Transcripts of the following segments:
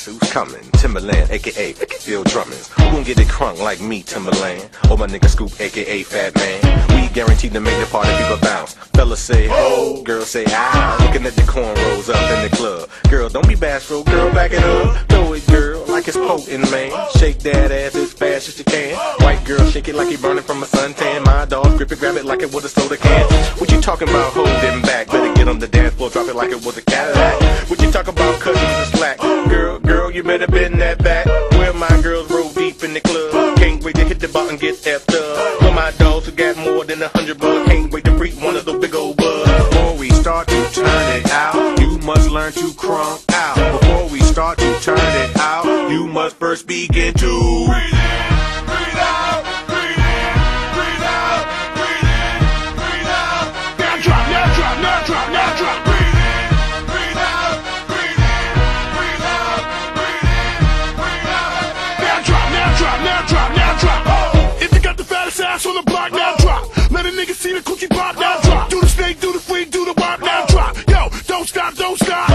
guess who's coming? Timberland, aka Phil Drummond. Who gon' get it crunk like me, Timberland? Or my nigga Scoop, aka Fat Man. We guaranteed to make the party people bounce. Fellas say ho, girls say ah. Looking at the cornrows up in the club. Girl, don't be bashful, girl, back it up. Throw it, girl, like it's potent, man. Shake that ass as fast as you can. White girl, shake it like you burning from a suntan. My dog, grip it, grab it like it was a soda can. What you talking about holding back? Better get on the dance floor, drop it like it was a Cadillac. What you talking about cutting the slack? Girl, you better bend that back. Where my girls roll deep in the club. Can't wait to hit the bar and get effed up. For my dogs who got more than 100 bucks. Can't wait to freak one of those big old bugs. Before we start to turn it out, you must learn to crunk out. Before we start to turn it out, you must first begin to breathe in, breathe out, breathe in, breathe out, breathe in, breathe out. Now drop, now drop, now drop, now drop. Breathe in, breathe out, breathe in, breathe out, breathe in, breathe out. Now drop, now drop, now drop, now drop. Oh. If you got the fattest ass on the block, now drop. Let a nigga see the cookie pop, now drop. Do the snake, do the freak, do the wop, now drop. Yo, don't stop, don't stop.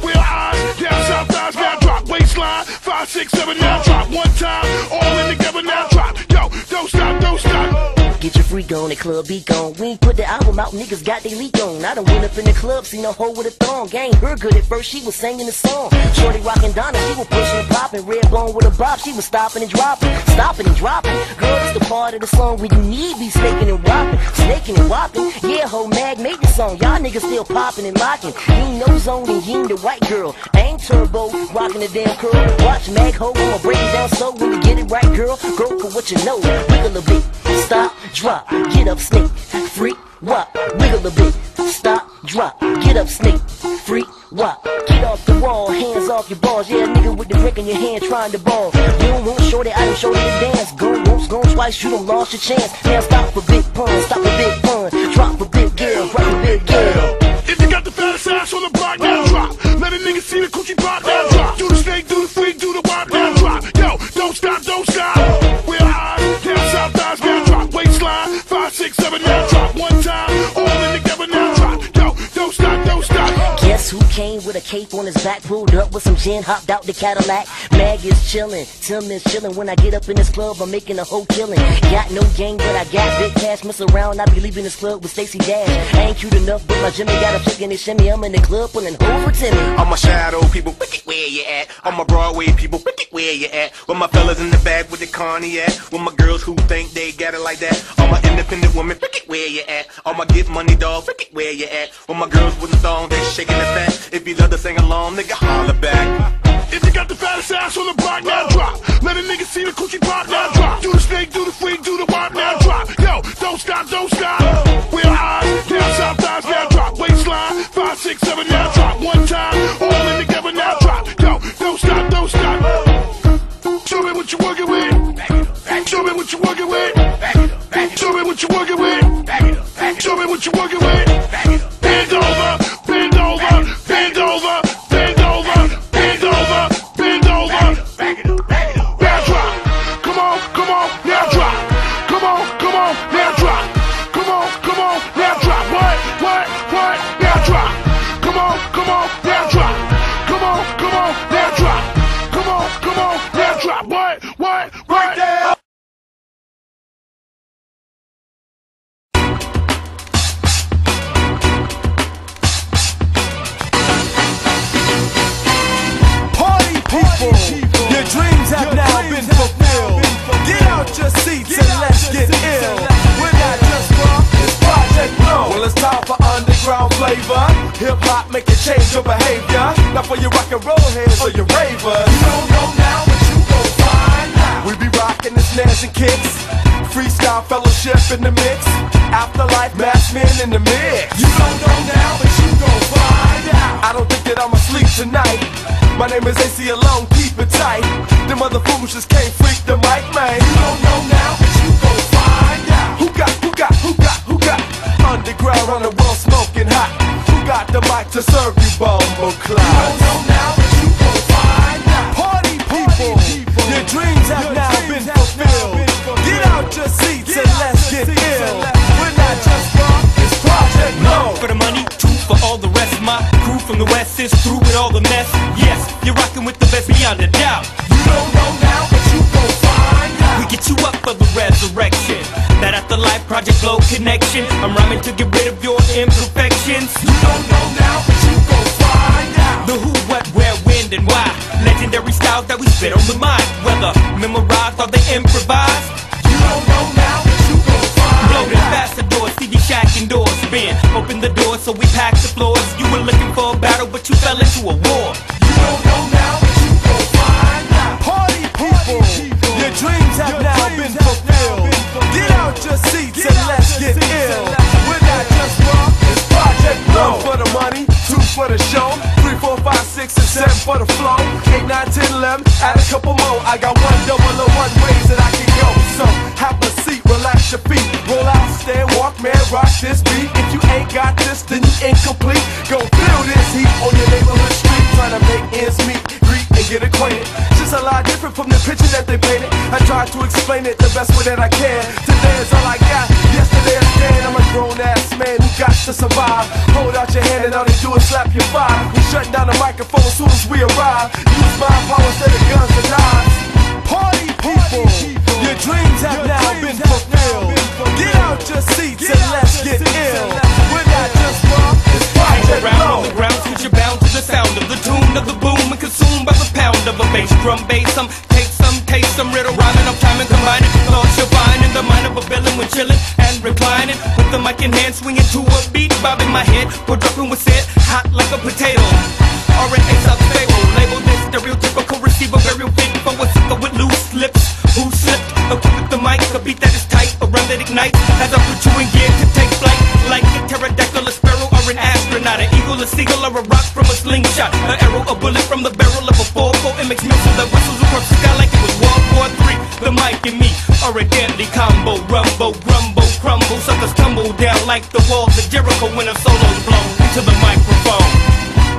Wheel eyes, down south thighs, now drop. Waistline, 5, 6, 7, now drop. One time, all in together, now drop. Yo, don't stop, don't stop. Get your freak on, the club be gone. We ain't put the album out, niggas got they leak on. I done went up in the club, seen a hoe with a thong. Gang her good at first, she was singing the song. Shorty rockin' Donna, she was pushing and popping. Red bone with a bop, she was stopping and dropping. Stopping and dropping. Girl, it's the part of the song where you need be snaking and whopping. Snaking and whopping. Yeah, ho, Mag made the song. Y'all niggas still popping and locking. He ain't no zone and he ain't the white girl. I ain't turbo, rocking the damn curl. Watch Mag ho, I'ma break it down so when you get it right, girl. Go for what you know. Wiggle a bit, stop, drop, get up, snake, freak, wop. Wiggle a bit, stop, drop, get up, snake, freak, wop. Get off the wall, hands off your balls. Yeah, nigga with the brick in your hand trying to ball. You don't want shorty, I done showed you the dance. Go once, go twice, you done lost your chance. Now stop for big pun, stop for big pun. Drop for big girl, drop for big girl. If you got the fattest ass on the block, now drop. Let a nigga see the cookie pop, now drop. Do the snake, do the freak, do the wop, now drop. Yo, don't stop, don't stop. Wheel eyes, down south thighs, now drop. Waistline, 5, 6, 7, now drop. One time, all in together, now drop. Yo, don't stop, don't stop. Guess who came with a cape on his back, pulled up with some gin, hopped out the Cadillac. Mag is chillin', Tim is chillin'. When I get up in this club, I'm making a whole killin'. Got no gang, but I got big cash. Mess around, I be leaving this club with Stacey Dash. I ain't cute enough, but my Jimmy got a flick in his shimmy. I'm in the club pulling over Timmy. All my shadow people, wicked, where you at? All my Broadway people, wicked, where you at? With my fellas in the back with the carny at? With my girls who think they got it like that? All my independent women, wicked, where you at? All my get money dogs, wicked, where you at? With my girls with the thong, they shaking the fat. If you love to sing along, nigga, holler back. If you got the fattest ass on the block, now drop. Let a nigga see the cookie pop, now drop. Do the snake, do the freak, do the wop, now drop. Yo, don't stop, don't stop. Wheel eyes, down south thighs, now drop. Waistline, 5, 6, 7, now drop. One time, all in together, now drop. Yo, don't stop, don't stop. Show me what you working with. Show me what you working with. Show me what you working with. Show me what you working with. Bend over, bend over, bend over, bend over, bend over, bend over. Now drop. Come on, come on, now drop. Come on, come on, now drop. Come on, come on, now drop. What, now drop. Come on, now drop. Come on, now drop. Come on, now drop. What, right there. Your dreams have now been fulfilled. Get out your seats and let's get ill. We're not just rock, it's Project Flow. Well, it's time for underground flavor. Hip hop make you change your behavior. Not for your rock and roll heads or your ravers. You don't know now, but you gon' find out. We be rocking the snares and kicks. Freestyle fellowship in the mix. Afterlife masked men in the mix. You don't know now, but you gon' find out. I don't think that I'ma sleep tonight. My name is AC Alone, keep it tight. Them other fools just can't freak the mic, man. You don't know now, but you gon' find out. Who got underground on the world smoking hot? Who got the mic to serve you, Bumble Clyde? You don't know now, but you gon' find out. Party people, your dreams have now been fulfilled. Get out your seats and let's get ill. We're not just rock, it's Project No. For the money, two for all the rest. My crew from the west is through with all the mess. Yes, you're rocking with the best beyond the resurrection. That afterlife Project Glow connection. I'm rhyming to get rid of your imperfections. You don't know now, but you gon' find out. The who, what, where, when, and why. Legendary styles that we spit on the mic. Whether memorized or they improvised. You don't know now, but you gon' find Bloated out. ambassadors, TV Shack indoors. Ben, open the door so we pack the floors. You were looking for a battle, but you fell into a war. You don't know now, but you gon' find out. Party people, your dreams have now been fulfilled. Get out your seats and let's get ill. We're not just rock, it's Project Glow. 1 for the money, 2 for the show, 3, 4, 5, 6, and 7 for the flow. 8, 9, 10, 11, add a couple more. I got 1 double or 1 ways that I can go. So have a seat, relax your feet, roll out, stand, walk, man, rock this beat. If you ain't got this, then you incomplete. Go feel this heat on your neighborhood street, trying to make ends meet, greet and get acquainted. Just a lot different from the picture that they painted. I try to explain it the best way that I can. Today is all I got, yesterday is dead. I'm a grown ass man who got to survive. Hold out your hand and all they do is slap your thigh. We shutting down the microphone as soon as we arrive. Use my power instead of guns and knives. Party people, your dreams have now been fulfilled. Get out your seats and let's get ill. We're not just rock, it's Project Around on Glow. the ground, switch you bound to the sound of the tune of the boom and consumed by the pound of a bass drum bass. Some take some, taste some riddle rhyming. I'm time and combining thoughts you'll find in the mind of a villain when chilling and reclining with the mic in hand, swinging to a beat, bobbing my head, or dropping with it hot like a potato. Or an ace-up fable, label this stereotypical receiver, burial fit for a sucker with loose lips. Who slipped? Equipped with the mic, a beat that is tight, a rhyme that ignites as I put you in gear to take flight. Like a pterodactyl, a sparrow, or an astronaut, an eagle, a seagull, or a rock from a slingshot, an arrow, a bullet from the barrel of a 4-4. It makes missiles that whistles across the sky like it was World War III. The mic and me are a deadly combo, rumbo, grumbo, crumble, suckers tumble down like the walls of Jericho when a solo's blown into the microphone.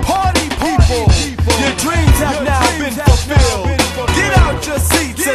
Party people, your dreams have now been fulfilled. Get out your seats